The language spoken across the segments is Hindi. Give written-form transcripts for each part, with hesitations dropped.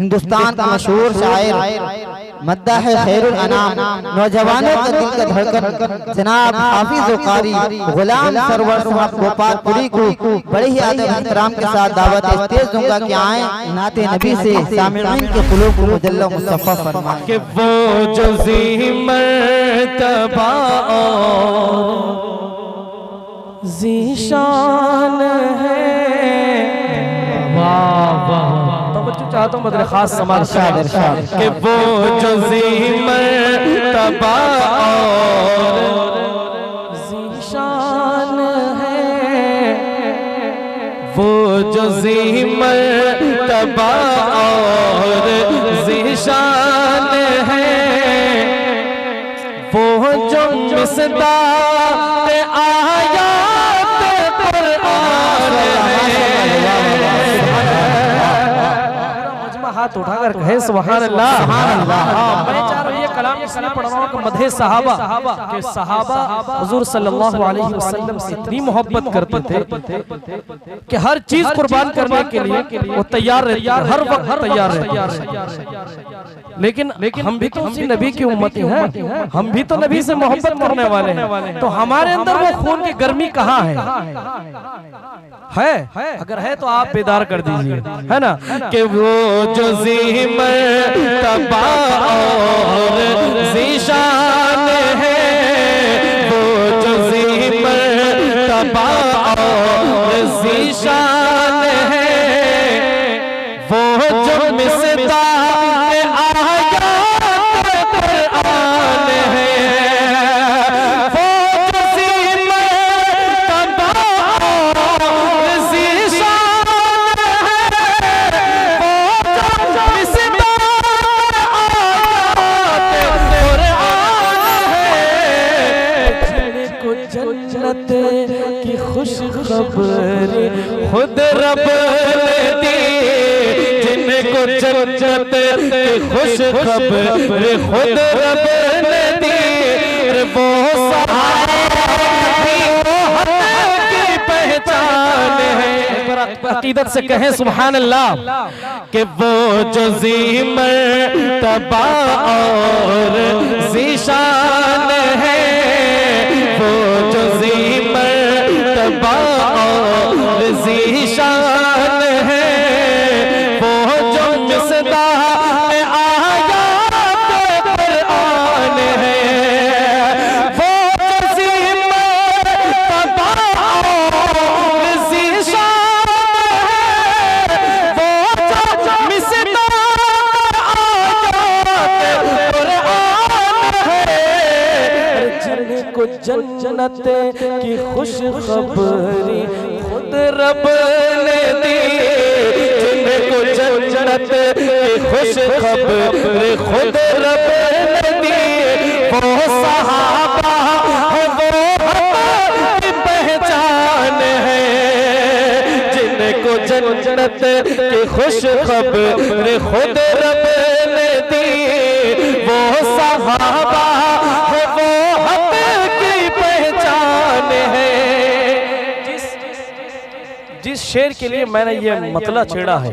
हिंदुस्तान का मशहूर शायर मद्दाह खैरुल अनाम, नौजवानों का दिल का धड़कन जनाब हाफिज कारी गुलाम सरवर साहब गोपालपुरी को बड़े ही अदब एहतराम के साथ दावत तेज दूंगा कि आए नाते नबी से सामिईन के कुलूब को मुजल्ला मुस्तफा फरमाए कि वो जो ज़ी-मर्तबा ज़ीशान है। वाह वाह, तवज्जो चाहता हूँ मदर खास समाज कि वो जो ज़ी-मर्तबा ज़ीशान है, वो जो ज़ी-मर्तबा और ज़ीशान है, वो जो मिसदाक़ आयात कुरान है। हाथ उठाकर कहे सुभान अल्लाह। मैं चाह रहा हूं ये कलाम इसलिए पढ़ रहा हूं कि मदहे सहाबा के सहाबा हुजूर सल्लल्लाहु अलैहि वसल्लम से इतनी मोहब्बत करते थे कि हर चीज कुर्बान करने के लिए वो तैयार रहते, हर वक्त तैयार रहते। लेकिन हम भी तो उसी नबी की उम्मती हैं, हम भी तो नबी से मोहब्बत करने वाले हैं, तो हमारे अंदर वो खून की गर्मी कहाँ है? अगर है तो आप बेदार कर दीजिए, है ना? कि वो जो ज़ी-मर्तबा और ज़ीशान है, वो जो ज़ी-मर्तबा और ज़ीशान है, वो जो मिसदाक़ आयात कुरान है, वो जो ज़ी-मर्तबा और ज़ीशान है, वो जो मिसदाक़ आयात कुरान है। जिनको जन्नत की खुशखबरी खुद रब ने दी, जिनको जन्नत की खुशखबरी खुद रब ने दी, वो सहाबी की पहचान है। अकीदत से कहें सुभान अल्लाह कि वो जो ज़ी-मर्तबा और ज़ीशान है, वो जो ज़ी-मर्तबा और ज़ीशान है, वो जो मिसदाक़ आयात कुरान है, वो जो ज़ी-मर्तबा और ज़ीशान है, वो जो मिसदाक़ आयात कुरान है। जिनको जन्नत की खुशखबरी खुद रब ने दी, जिनको जन्नत की खुशखबरी खुद रब ने दी, वो सहाबा है, वो की पहचान है। जिनको जन्नत की खुशखबरी खुद रब ने दी, वो सहाबा है, वो की पहचान है। जिस शेर के लिए मैंने ये मतला छेड़ा है,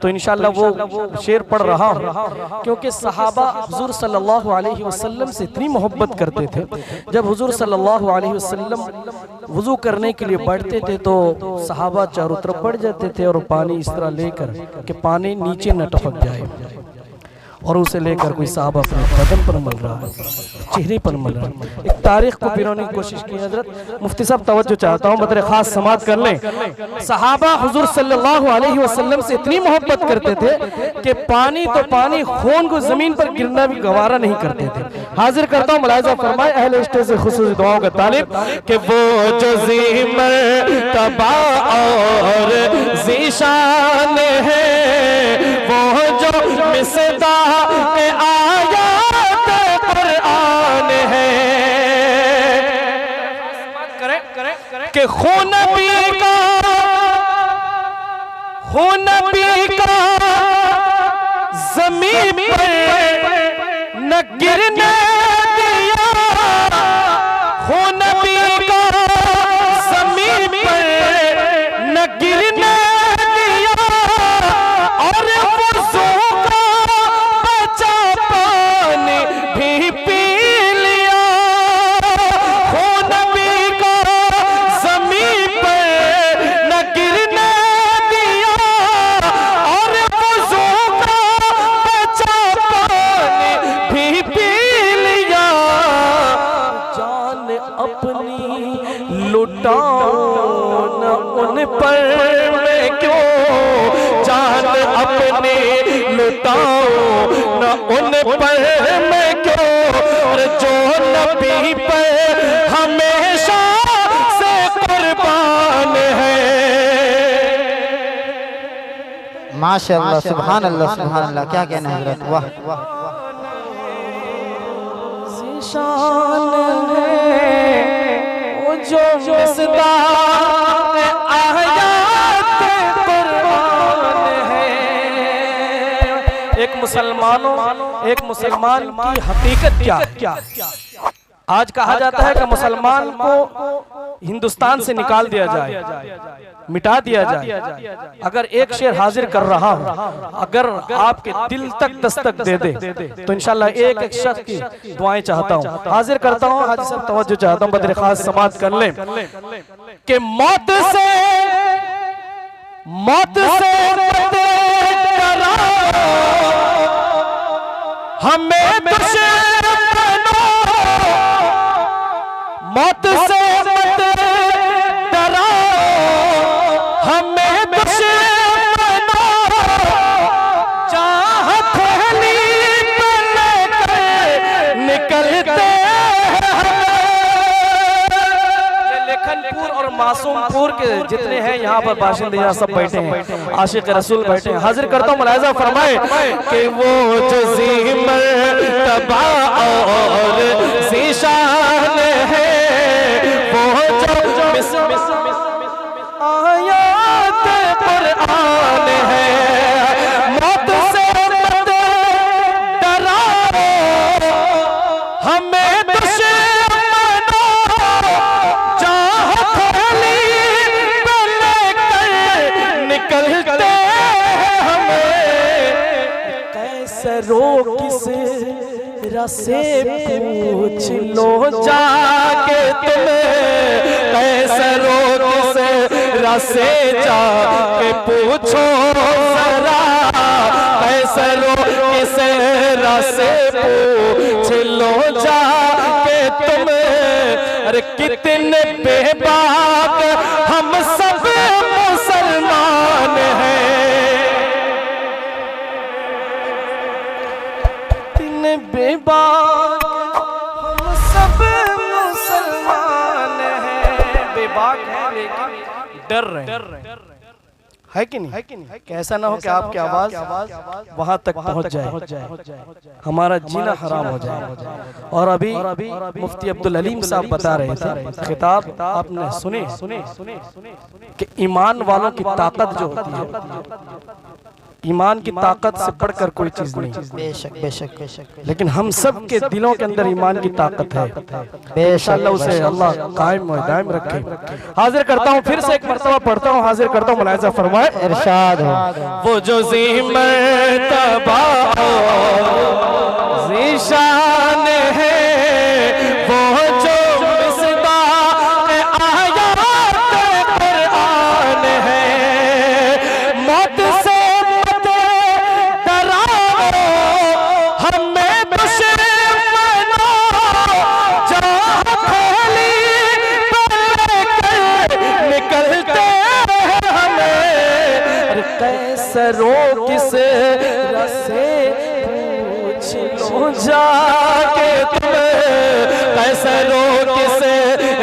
तो इंशाअल्लाह वो शेर पढ़ रहा हूँ, क्योंकि सहाबा हुजूर सल्लल्लाहु अलैहि वसल्लम से इतनी मोहब्बत करते थे। जब हुजूर सल्लल्लाहु अलैहि वसल्लम वुजू करने के लिए बैठते थे तो सहाबा चारों तरफ बढ़ जाते थे और पानी इस तरह लेकर कि पानी नीचे न टपक जाए, और उसे लेकर कोई साहब अपने बदन पर मल रहा है, चेहरे पर मल रहा है। एक तारीख को पिरोने की कोशिश की। हजरत मुफ्ती साहब तवज्जो चाहता हूँ, मदर खास समात कर लें। सहाबा हुजूर सल्लल्लाहु अलैहि वसल्लम से इतनी मोहब्बत करते थे कि पानी तो पानी, खून को जमीन पर गिरना भी गवारा नहीं करते थे। हाजिर करता हूँ, मुलाहिजा फरमाए अहले स्टेज से खुसूसी दुआओं का तालिब कि वो जो ज़ी-मर्तबा और ज़ीशान है, वो जो मिसदाक़ आयात कुरान है, कि खून पी का ज़मीन पर न गिरने दिया, खून पी का ज़मीन पर न गिरने दिया, और वो लुटाऊं न उन पर मैं क्यों जान अपने लुटाऊं न उन पर मैं क्यों जो नबी पर हमेशा से कुर्बान है। माशाअल्लाह, सुभान अल्लाह, सुभान अल्लाह, क्या कहना है हजरत, वाह वाह। शान है वो जो मिसदार आयात कुरान है। एक मुसलमान की हकीकत क्या? आज कहा जाता है कि मुसलमान को हिंदुस्तान से निकाल दिया जाए, मिटा दिया जाए। अगर एक शेर हाजिर कर रहा हूं, अगर आपके दिल तक दस्तक दे दे तो इंशाल्लाह एक एक शख्स की दुआएं चाहता हूं, हाजिर करता हूं। हाजी साहब तवज्जो चाहता हूं, बदर खास समात कर लें कि मौत से हमें दुश्मनों, मौत से मत डराओ हमें दुश्मनों, चाहत थैली पे लेकर निकलते लेखनपुर और मासूमपुर के जितने हैं यहाँ पर बाशिंदे, यहाँ सब बैठे हैं, आशिक रसूल बैठे हैं। हाजिर करता हूँ, मुलाहिजा फरमाए कि वो जो ज़ी-मर्तबा और ज़ीशान है, वो जो आयात कुरान है। मौत से मत डराओ हमें दुश्मनों, चाहत थैली पे लेकर निकलते हमें। कैसरों किसे रसे पूछ लो जाके तुम्हें, कैसरों किसे रसे जाके पूछो जरा, कैसरों किसे रसे पूछ लो जाके तुम्हें। अरे कितने बेबाक हम सब मुसलमान हैं, कितने बेबाक हम सब मुसलमान हैं। बेबाक है लेकिन डर रहे है कि नहीं? कैसा ना हो कि आपकी आवाज वहां तक पहुंच जाए, हमारा जीना हराम हो जाए। और अभी मुफ्ती अब्दुल अलीम साहब बता रहे थे, खिताब आपने सुने कि ईमान वालों की ताकत जो होती है, ईमान की ताकत से बढ़कर कोई चीज नहीं। बेशक बेशक बेशक, लेकिन हम सब के दिलों के अंदर ईमान की ताकत है, इंशाअल्लाह उसे अल्लाह कायम व दायम रखे। हाजिर करता हूँ, फिर से एक मर्तबा पढ़ता हूँ, हाजिर करता हूँ, मुलाहिजा फरमाए इरशाद हो। वो जो ज़ी-मर्तबा ज़ीशान है, वो जो मिसदार आयात कुरान है। मौत से मत डराओ हमें दुश्मनों, चाहत थैली पे लेकर निकलते हमें। कैसरों किसे रसे पूछ लो जाके तुम्हें, कैसरों किसे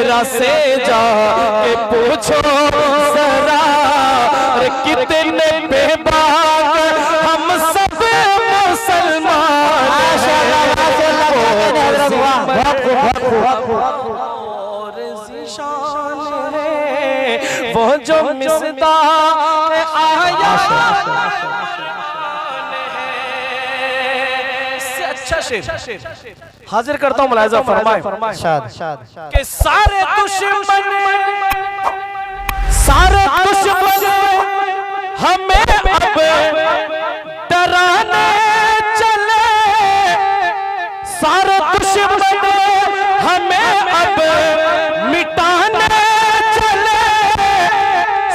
रसे जाके पूछो जरा। अरे कितने बेबाक हम सब मुसलमान और ज़ीशान है, वो जो मिसदार आयात से अच्छा शेर हाजिर करता हूँ, मुलाहिजा फरमाए कि सारे दुश्मन हमें अब डराने चले, सारे दुश्मन हमें अब मिटाने चले।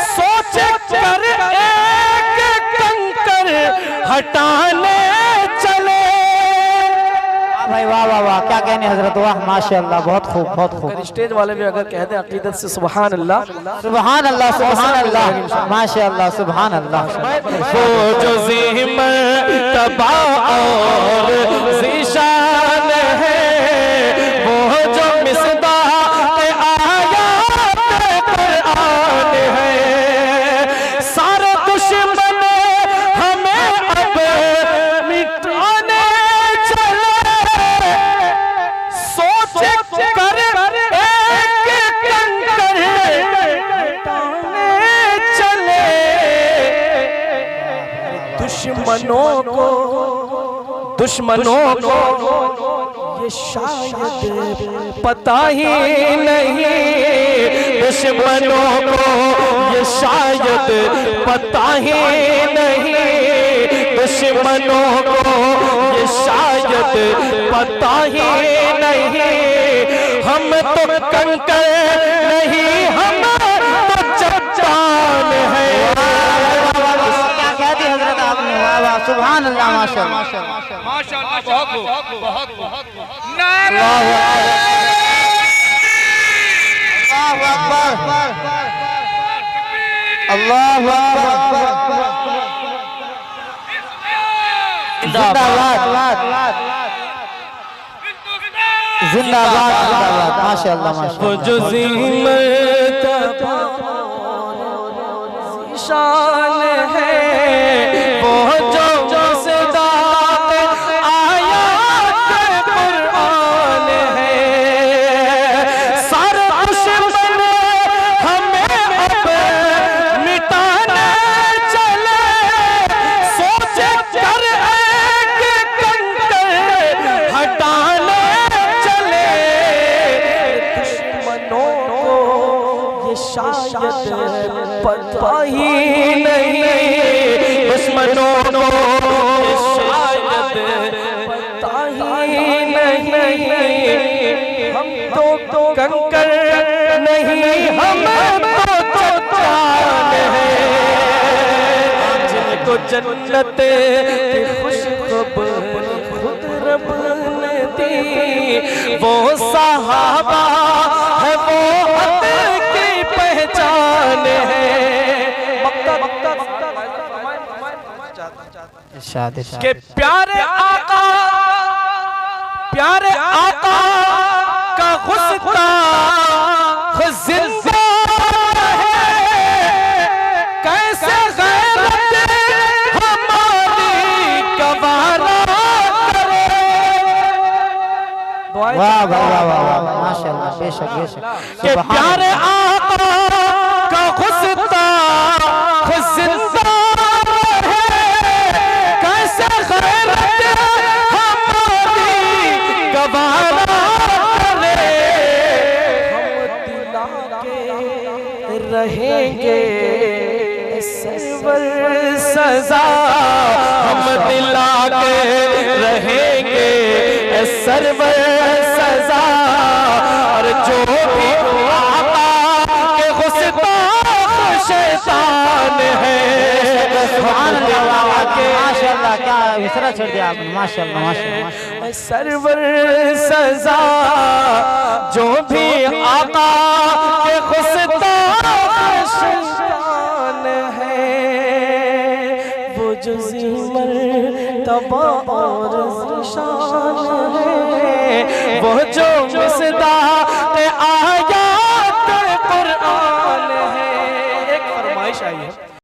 सोच कर एक कंकर हटाने चले। भाई वाह वाह वाह, क्या यानी हजरत, वाह माशाअल्लाह, बहुत खूब बहुत खूब। अगर स्टेज वाले भी अगर कह दें अकीदत से सुभान अल्लाह सुभान अल्लाह सुभान अल्लाह माशाअल्लाह सुभान अल्लाह। वो जो ज़िमर्तबा और ज़ीशान है, वो जो मिसदाक़ आयात कुरान है, सारे दुश्मन हमें अब मिटाने चले, सोच कर एक कंकर हटाने चले। दुश्मनों को ये शायद पता ही नहीं, दुश्मनों को ये शायद पता ही नहीं, दुश्मनों को ये शायद पता ही नहीं। हम तो कंकर नहीं, हम तो चट्टान है। क्या कहती हजरत आपने, वाह वाह सुभान अल्लाह माशाअल्लाह माशाअल्लाह, बहुत बहुत बहुत अल्लाहु अकबर अल्लाहु अकबर। जिंदाबाद जिंदाबाद जिंदाबाद माशाअल्लाह माशाअल्लाह। जो ज़िमर्तबा शान है, वो जो मिसदाक़ आयात कुरान है, सारे दुश्मन हमें अब मिटाने चले, सोच कर एक कंकर हटाने चले। दुश्मनों को ये शायद पता ही नहीं, दुश्मनों को ये शायद पता ही नहीं। हम तो कंकर नहीं, हम तो चट्टान हैं, जिनको जन्नत की खुशखबरी खुद रब ने दी, वो सहाबा है, वो हक की पहचान है। के प्यारे आका का गुस्ताख जिंदा है, कैसे गैरत हमारी गवारा करे। वाह वाह वाह वाह माशाअल्लाह, बेशक बेशक। के प्यारे आका का गुस्ताख जिंदा है, कैसे गैरत हमारी गवारा करे। हम दिला के रहेंगे सरवर सजा, हम दिला के रहेंगे सरवर सजा। और जो भी आका के गुस्ताख शैतान है, सुभान अल्लाह माशाअल्लाह, क्या विसरा छोड़ दिया आपने, माशाअल्लाह माशाअल्लाह। सरवर सजा, जो भी आका के गुस्ताख शैतान है, वो जो ज़िमर्तबा और ज़ीशान है, वो जो